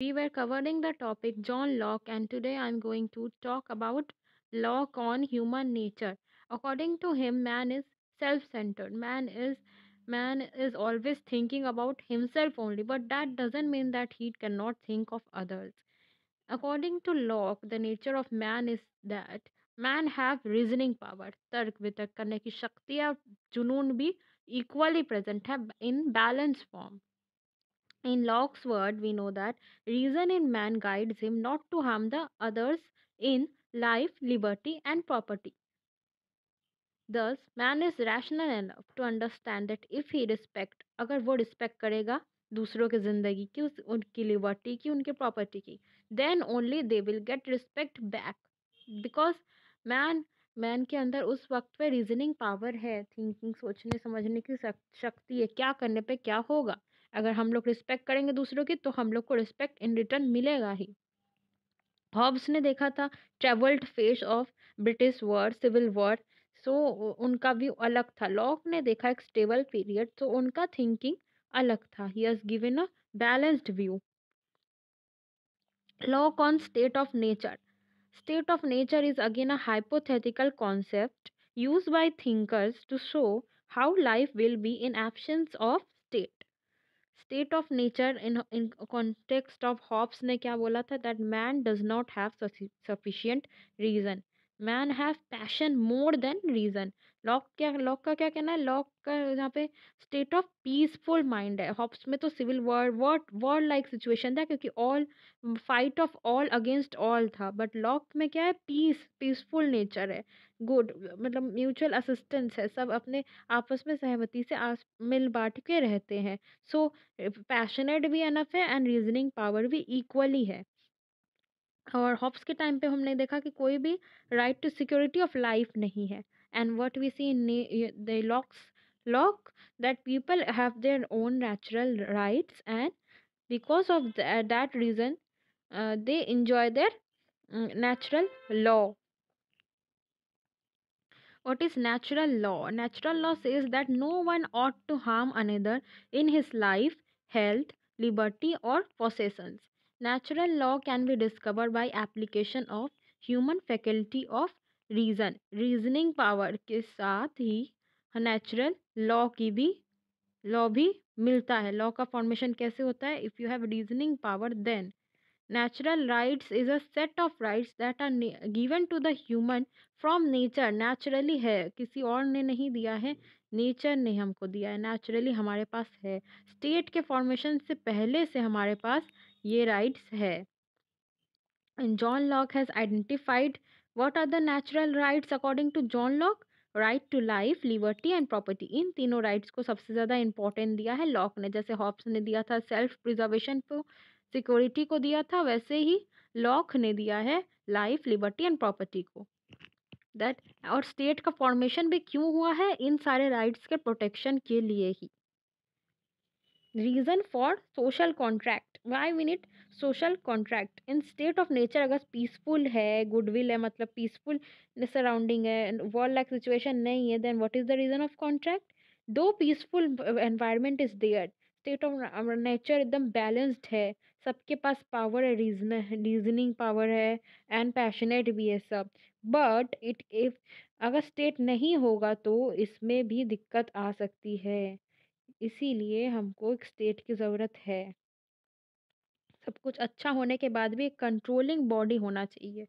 We were covering the topic John Locke, and today I'm going to talk about Locke on human nature. According to him, man is self-centered. Man is always thinking about himself only, but that doesn't mean that he cannot think of others. According to Locke, the nature of man is that man have reasoning power. तर्क वितर्क करने की शक्ति या जुनून भी equally present है in balanced form. In Locke's word, we know that reason in man guides him not to harm the others in life, liberty, and property. Thus, man is rational enough to understand that if he respect, अगर वो respect करेगा दूसरों की जिंदगी की, उनकी liberty की, उनकी property की, then only they will get respect back. Because man man के अंदर उस वक्त पे रीजनिंग पावर है, थिंकिंग सोचने समझने की शक्ति है, क्या करने पे क्या होगा। अगर हम लोग रिस्पेक्ट करेंगे दूसरों की तो हम लोग को रिस्पेक्ट इन रिटर्न मिलेगा ही। हॉब्स ने देखा था travelled face of British war, civil war, so उनका व्यू अलग था। लॉक ने देखा एक स्टेबल पीरियड, तो उनका थिंकिंग अलग था। He has given a balanced view. Locke on state of nature. State of nature is again a hypothetical concept used by thinkers to show how life will be in absence of state. State of nature in context of Hobbes ने क्या बोला था, that man does not have sufficient reason. Man have passion more than reason. Lock का क्या कहना है, lock का यहाँ पे स्टेट ऑफ पीसफुल माइंड है। हॉब्स में तो सिविल वॉर लाइक सिचुएशन था, क्योंकि all fight of all against all था। बट लॉक में क्या है, पीसफुल नेचर है, गुड, मतलब म्यूचुअल असिस्टेंस है, सब अपने आपस में सहमति से मिल बांट के रहते हैं। सो पैशनेट भी एनफ है एंड रीजनिंग पावर भी इक्वली है। और हॉब्स के टाइम पे हमने देखा कि कोई भी right to security of life नहीं है। And what we see in the Locke that people have their own natural rights, and because of that reason they enjoy their natural law. What is natural law? Natural law says that no one ought to harm another in his life, health, liberty, or possessions. Natural law can be discovered by application of human faculty of reason. Reasoning power के साथ ही natural law की भी law भी मिलता है। Law का formation कैसे होता है? If you have reasoning power, then natural rights is a set of rights that are given to the human from nature. naturally है, किसी और ने नहीं दिया है, नेचर ने हमको दिया है, नेचुरली हमारे पास है। स्टेट के फॉर्मेशन से पहले से हमारे पास ये राइट्स है। And John Locke has identified what are the natural rights according to John Locke. Right to life, liberty and property, इन तीनों राइट्स को सबसे ज़्यादा इंपॉर्टेंट दिया है लॉक ने। जैसे हॉब्स ने दिया था सेल्फ प्रिजर्वेशन को, सिक्योरिटी को दिया था, वैसे ही लॉक ने दिया है लाइफ, लिबर्टी एंड प्रॉपर्टी को। दैट और स्टेट का फॉर्मेशन भी क्यों हुआ है? इन सारे राइट्स के प्रोटेक्शन के लिए ही। Reason for social contract, why we need social contract in state of nature. अगर पीसफुल है, गुडविल है, मतलब पीसफुल सराउंडिंग है, वॉर लाइक सिचुएशन नहीं है, then what is the reason of contract? Though peaceful environment is there, state of nature एकदम balanced है, सबके पास पावर है, रीजनिंग पावर है एंड पैशनेट भी है सब। बट इट इफ अगर स्टेट नहीं होगा तो इसमें भी दिक्कत आ सकती है। इसीलिए हमको एक स्टेट की ज़रूरत है। सब कुछ अच्छा होने के बाद भी एक कंट्रोलिंग बॉडी होना चाहिए।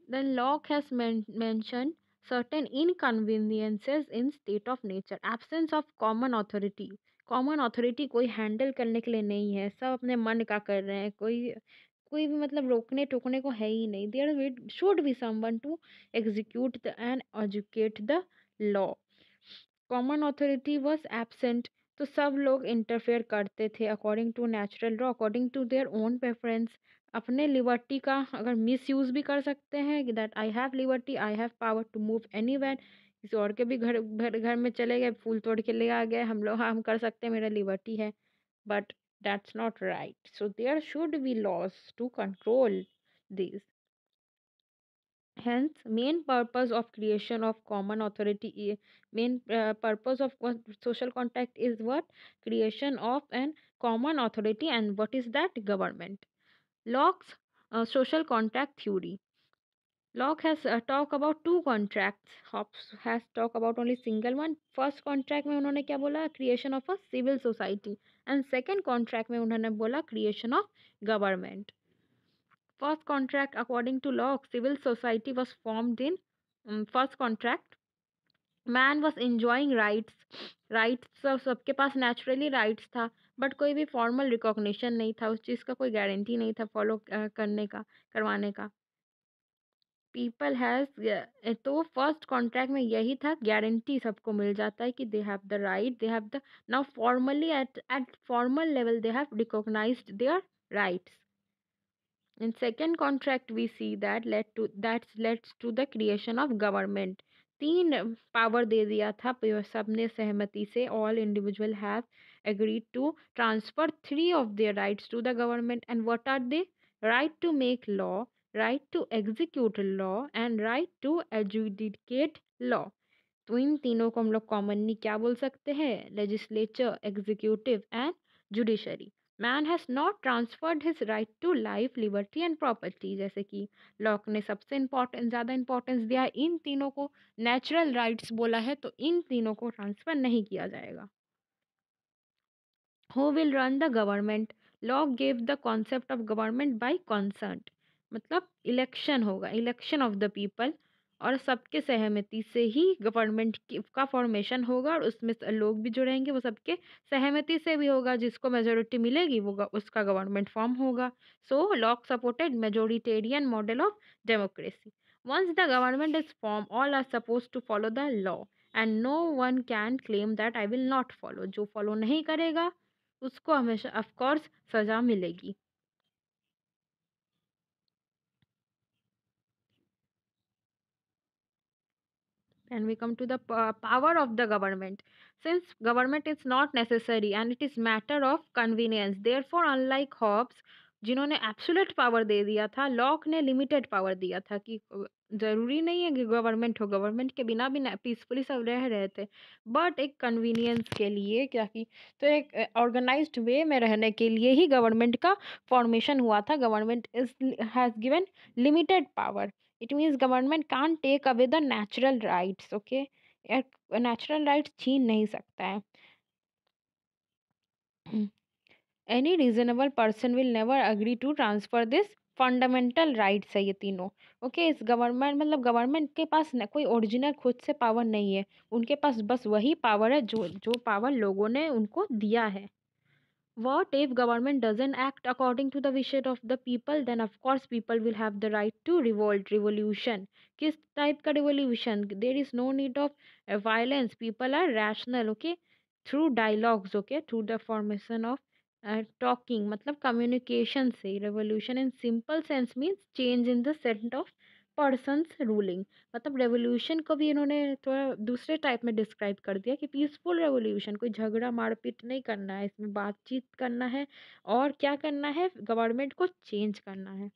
Then Locke has mentioned certain inconveniences in state of nature. Absence of common authority. Common authority कोई हैंडल करने के लिए नहीं है, सब अपने मन का कर रहे हैं, कोई भी मतलब रोकने टोकने को है ही नहीं। There should be someone to execute the and educate the law. Common authority was absent, तो सब लोग इंटरफेयर करते थे according to natural law, according to their own preference. अपने लिबर्टी का अगर मिस यूज़ भी कर सकते हैं कि that I have liberty, I have power to move anywhere. किसी और के भी घर में चले गए, फूल तोड़ के ले आ गए, हम कर सकते हैं, मेरा लिबर्टी है। But that's not right, so there should be laws to control this. Hence, main purpose of creation of common authority, main purpose of social contract is what? Creation of an common authority, and what is that? Government. Locke's social contract theory. Locke has talk about two contracts. Hobbes has talk about only single one. First contract में उन्होंने क्या बोला? Creation of a civil society. And second contract में उन्होंने बोला creation of government. First contract, according to Locke, civil society was formed in first contract. Man was enjoying rights तो सबके पास naturally rights था, बट कोई भी formal recognition नहीं था, उस चीज़ का कोई गारंटी नहीं था फॉलो करने का, करवाने का. पीपल हैज़ तो फर्स्ट कॉन्ट्रैक्ट में यही था, गारंटी सबको मिल जाता है कि they have the right, they have the now formally at formal level they have recognized their rights. In second contract we see that leads to the creation of government. तीन power दे दिया था सबने सहमति से. All individual have agreed to transfer three of their rights to the government. And what are they? Right to make law, right to execute law, and right to adjudicate law. तो इन तीनों को हम लोग कॉमनली क्या बोल सकते हैं? Legislature, executive and judiciary. Man has not transferred his right to life, liberty and property. जैसे कि लॉक ने सबसे इम्पोर्टेंट ज़्यादा इंपॉर्टेंस दिया है इन तीनों को, नेचुरल राइट्स बोला है, तो इन तीनों को ट्रांसफर नहीं किया जाएगा. Who will run the government? Locke gave the concept of government by consent. मतलब इलेक्शन होगा, इलेक्शन ऑफ द पीपल, और सबके सहमति से ही गवर्नमेंट का फॉर्मेशन होगा, और उसमें लोग भी जो रहेंगे वो सबके सहमति से भी होगा. जिसको मेजोरिटी मिलेगी वो उसका गवर्नमेंट फॉर्म होगा. So Locke supported majoritarian model of democracy. Once the government is formed, all are supposed to follow the law, and no one can claim that I will not follow. जो follow नहीं करेगा उसको हमेशा of course सजा मिलेगी. And we come to the power of the government. Since government is not necessary and it is matter of convenience, therefore unlike Hobbes जिन्होंने absolute power दे दिया था, लॉक ने लिमिटेड पावर दिया था कि जरूरी नहीं है कि गवर्नमेंट हो, गवर्नमेंट के बिना भी पीसफुली सब रह रहे थे, बट एक कन्वीनियंस के लिए क्या कि, तो एक ऑर्गेनाइज्ड वे में रहने के लिए ही गवर्नमेंट का फॉर्मेशन हुआ था. Government is has given limited power. It means government can't take away the natural rights. Okay, natural rights छीन नहीं सकता है. Any reasonable person will never agree to transfer this fundamental rights है ये तीनों. ओके, इस गवर्नमेंट मतलब government के पास कोई ओरिजिनल खुद से पावर नहीं है, उनके पास बस वही पावर है जो जो पावर लोगों ने उनको दिया है. What if government doesn't act according to the wishes of the people? Then of course people will have the right to revolt, revolution. किस type का revolution? There is no need of violence. People are rational, okay? Through dialogues, okay? Through the formation of talking, मतलब communication से. Revolution in simple sense means change in the set of persons ruling. मतलब revolution को भी इन्होंने थोड़ा दूसरे type में describe कर दिया कि पीसफुल रेवोल्यूशन, कोई झगड़ा मारपीट नहीं करना है, इसमें बातचीत करना है, और क्या करना है, गवर्नमेंट को चेंज करना है.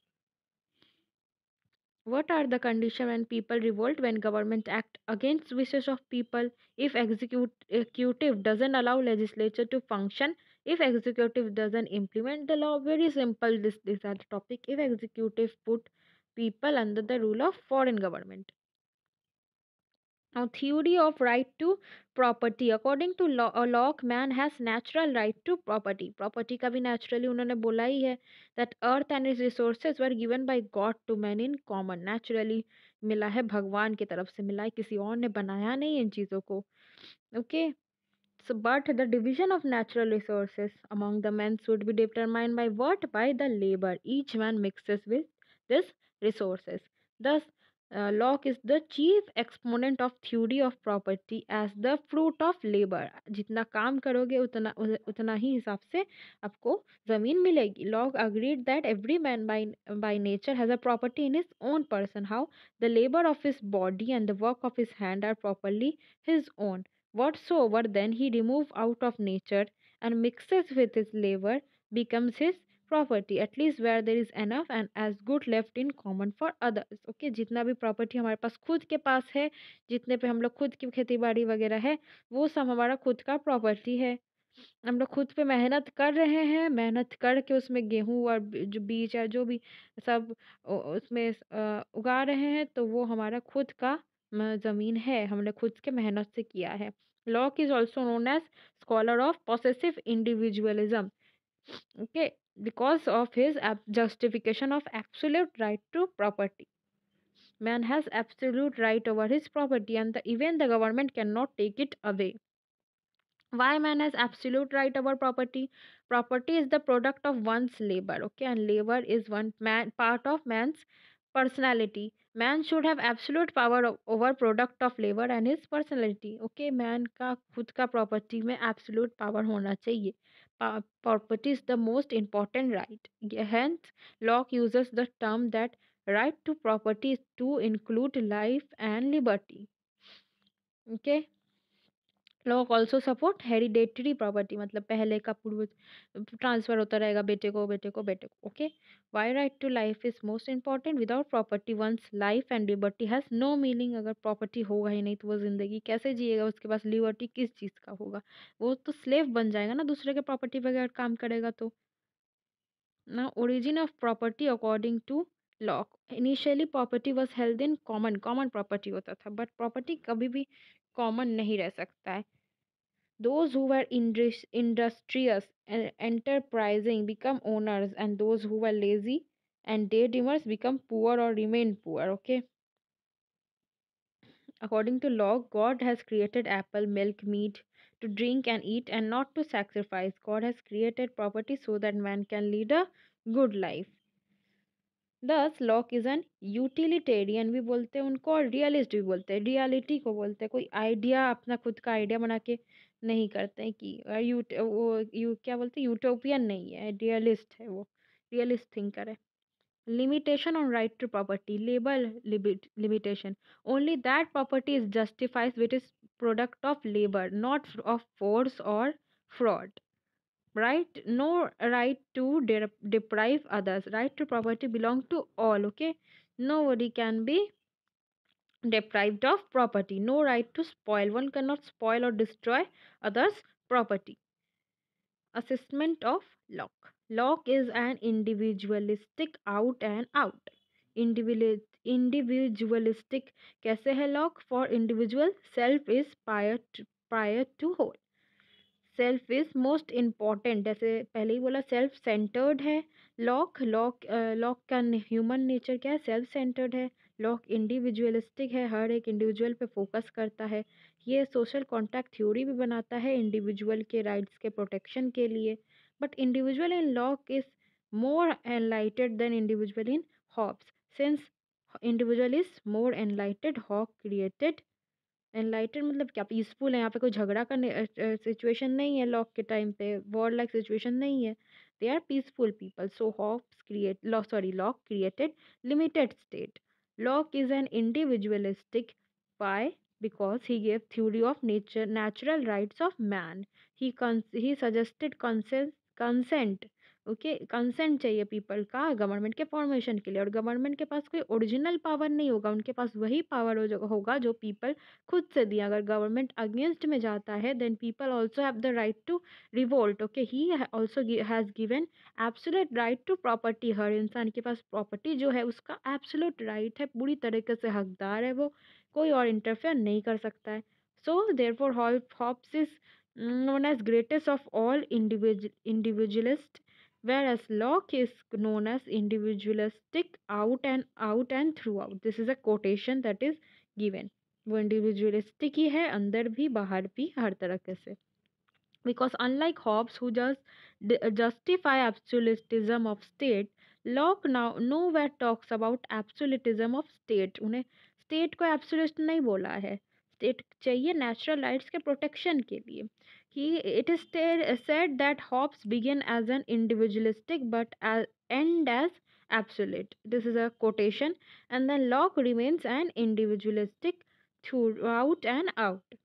What are the conditions when people revolt? When government act against wishes of people? If executive doesn't allow legislature to function? If executive doesn't implement the law? Very simple, this are the topic. If executive put people under the rule of foreign government. Now, theory of right to property. According to Locke, man has natural right to property. Property का भी naturally उन्होंने बोला ही है that earth and its resources were given by God to man in common. Naturally मिला है, भगवान की तरफ से मिला है, किसी और ने बनाया नहीं इन चीज़ों को. Okay. So, but the division of natural resources among the men should be determined by what? By the labor. Each man mixes with this resources. Thus, Locke is the chief exponent of theory of property as the fruit of labor. जितना काम करोगे उतना ही हिसाब से आपको जमीन मिलेगी. Locke agreed that every man by nature has a property in his own person. How? The labor of his body and the work of his hand are properly his own. Whatsoever then he removes out of nature and mixes with his labor becomes his property, at least where there is enough and as good left in common for others. Okay, जितना भी property हमारे पास खुद के पास है, जितने पे हम लोग खुद की खेती बाड़ी वगैरह है, वो सब हमारा खुद का प्रॉपर्टी है. हम लोग खुद पे मेहनत कर रहे हैं, मेहनत करके उसमें गेहूँ और जो बीज है, जो भी सब उसमें उगा रहे हैं, तो वो हमारा खुद का ज़मीन है, हमने खुद के मेहनत से किया है। Lok is also known as scholar of possessive individualism, okay, because of his justification of absolute right to property. Man has absolute right over his property, and even the government cannot take it away. Why man has absolute right over property? Property is the product of one's labor, okay, and labor is one man part of man's personality. Man should have absolute power over product of labor and his personality, okay. Man का खुद का property में absolute power होना चाहिए. Property is the most important right. Hence Locke uses the term that right to property is to include life and liberty, okay. लोग also support hereditary property, मतलब पहले का पूर्वज ट्रांसफर होता रहेगा बेटे को बेटे को बेटे को, okay. Why right to life is most important, without property one's life and liberty has no meaning. अगर प्रॉपर्टी होगा ही नहीं तो वो जिंदगी कैसे जिएगा, उसके पास लिबर्टी किस चीज़ का होगा, वो तो स्लेव बन जाएगा ना दूसरे के प्रॉपर्टी बगैर काम करेगा तो ना। Origin of property according to Locke, initially property was held in common, common property होता था, बट प्रॉपर्टी कभी भी कॉमन नहीं रह सकता है। Those who were industrious and enterprising become owners, and those who were lazy and daydreamers become poor or remain poor. Okay. According to law, God has created apple, milk, meat to drink and eat and not to sacrifice. God has created property so that man can lead a good life. Thus Locke is an utilitarian भी बोलते हैं उनको, और realist भी बोलते हैं, reality को बोलते हैं कोई आइडिया अपना खुद का आइडिया बना के नहीं करते हैं कि क्या बोलते हैं, यूटोपियन नहीं है, रियलिस्ट है वो, रियलिस्ट थिंकर है। Limitation on right to property, labour limitation, only that property is justifies which is product of labour, not of force और fraud, right? No right to deprive others. Right to property belong to all, okay. Nobody can be deprived of property. No right to spoil, one cannot spoil or destroy others property. Assessment of Locke, Locke is an individualistic out and out, individualistic कैसे है Locke? For individual, self is prior to whole, self is most important, जैसे पहले ही बोला self centred है। Lock का human nature क्या है, self centred है। लॉक इंडिविजुअलिस्टिक है, हर एक इंडिविजुअल पे फोकस करता है। ये सोशल कॉन्ट्रैक्ट थ्योरी भी बनाता है इंडिविजुअल के राइट्स के प्रोटेक्शन के लिए। But individual in Locke is more enlightened than individual in Hobbes, since individual is more enlightened, Locke created enlightened मतलब क्या, पीसफुल है, यहाँ पे कोई झगड़ा का सिचुएशन नहीं है, लॉक के टाइम पे वॉर लाइक सिचुएशन नहीं है, they are peaceful people. So Hobbes create Locke created limited state. Locke is an individualistic, why? Because he gave theory of nature natural rights of man, he suggested consent, okay. Consent चाहिए people का government के formation के लिए, और government के पास कोई original power नहीं होगा, उनके पास वही पावर होगा जो पीपल खुद से दिया। अगर गवर्नमेंट अगेंस्ट में जाता है then people also have the right to revolt, okay. He also has given absolute right to property, हर इंसान के पास प्रॉपर्टी जो है उसका एब्सोल्यूट राइट है, पूरी तरीके से हकदार है वो, कोई और इंटरफेयर नहीं कर सकता है। So therefore Hobbes is known as greatest of all individualists, whereas Locke is known as individualistic out and throughout. This is a quotation that is given. वो इंडिविजुअलिस्टिक ही है अंदर भी बाहर भी हर तरीके से। Because unlike Hobbes, who just justify absolutism of state, Locke now nowhere talks about absolutism of state. उन्हें state को absolute नहीं बोला है, state चाहिए natural rights के protection के लिए। It is said that Hobbes began as an individualistic but end as absolute. This is a quotation, and then Locke remains an individualistic throughout and out.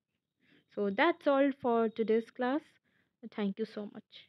So that's all for today's class. Thank you so much.